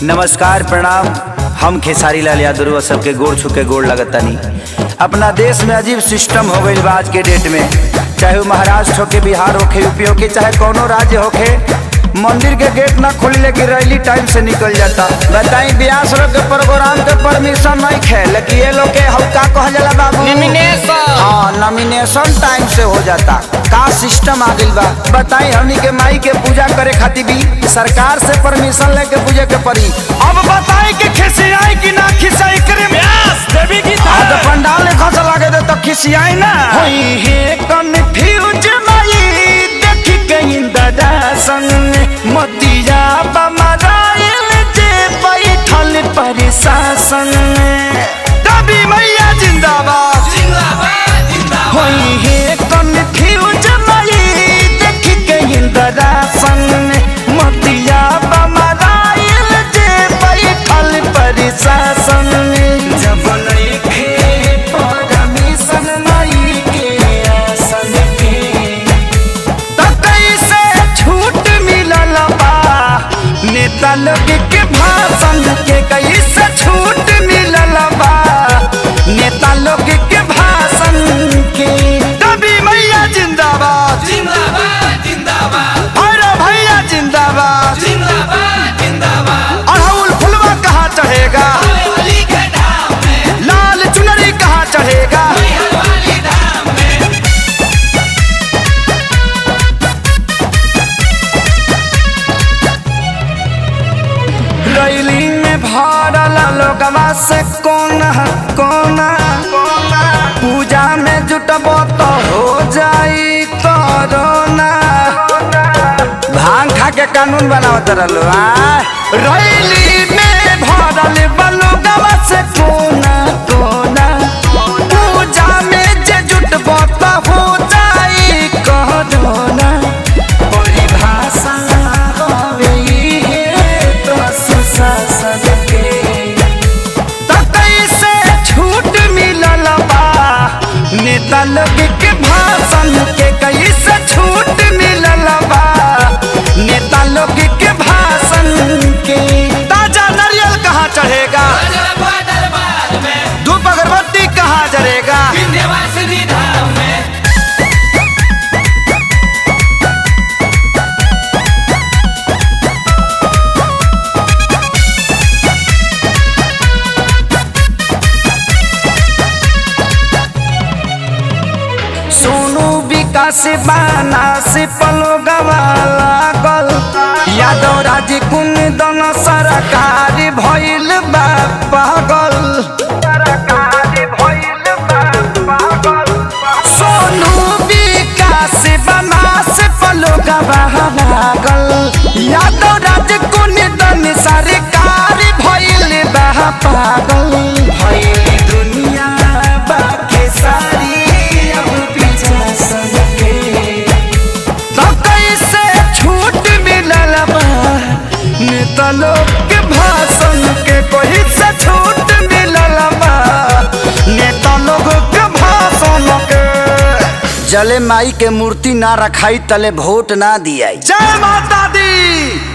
नमस्कार प्रणाम। हम खेसारी लाल यादव सबके गोड़ छू के गोड़ लगतानी। अपना देश में अजीब सिस्टम हो गई आज के डेट में, चाहे वो महाराष्ट्र होके, बिहार होके, यूपी होके, चाहे कोनो राज्य होके, मंदिर के गेट ना खोली लेकिन रैली टाइम से निकल जाता। बताई ब्यास लोग के प्रोग्राम के परमिशन नहीं खे, लेकिन ये लोग के हल्का कह जाला बाबू नॉमिनेशन टाइम से हो जाता। का सिस्टम आ गइल बा बताई। हमनी के माई के पूजा करे खातिर भी सरकार से परमिशन लेके पूजे के पड़ी। अब बताई कि खिसियाई कि ना खिसियाई करे ब्यास देवी की तो पंडाल ने खस लागे दे तो खिसियाई ना होई हे कन्फ्यूज माई देख के इंदरा संग मोतिया बमराइल जे बैठल प्रशासन। देवी मैया जिंदाबाद जिंदाबाद जिंदाबाद होई हे कन्फ्यूज माई देख के इंदरा संग मोतिया बमराइल जे बैठल प्रशासन। जब नइखे परमिशन माई के आसन के त कैसे छूट मिलल बा नेता लोग के भाषण के, कैसे छूट मिलल बा नेता लोग के भाषण के। देवी मैया जिंदाबाद जिंदाबाद जिंदाबाद अरे भैया जिंदाबाद जिंदाबाद जिंदाबाद। अड़हुल फुलवा कहाँ चढ़ेगा, लाल चुनरी कहाँ चढ़ेगा। रैली में भरल लोगवा से कोना कोना, पूजा में जुटबो तो हो जाई कोरोना। भांग खा के कानून बनावत रहलो। रैली में भरल लोगवा से कोना कोना, पूजा में जे जुटबो तो हो जाई कोरोना। परिभाषा होवे हे प्रशासन के त कैसे छूट मिलल बा नेता लोग के भाषण के, कैसे छूट मिलल बा नेता लोग के भाषण के। ताजा नारियल कहाँ चढ़ेगा, धूप अगरबत्ती कहाँ जरेगा। सोनू विकास बाना से पलो गवा लागल, यादव राज कुंदन सरकार भइल बा पागल। सोनू विकास बाना से पलो गवा लागल, यादव राज कुंदन सरकार भइल बा पागल। भइल दुनिया बाके सारी नेता लोग के भाषण के, कोई से छूट मिलल बा नेता लोग के भाषण के। जले माई के मूर्ति ना रखाई तले वोट ना दियाई। जय माता दी।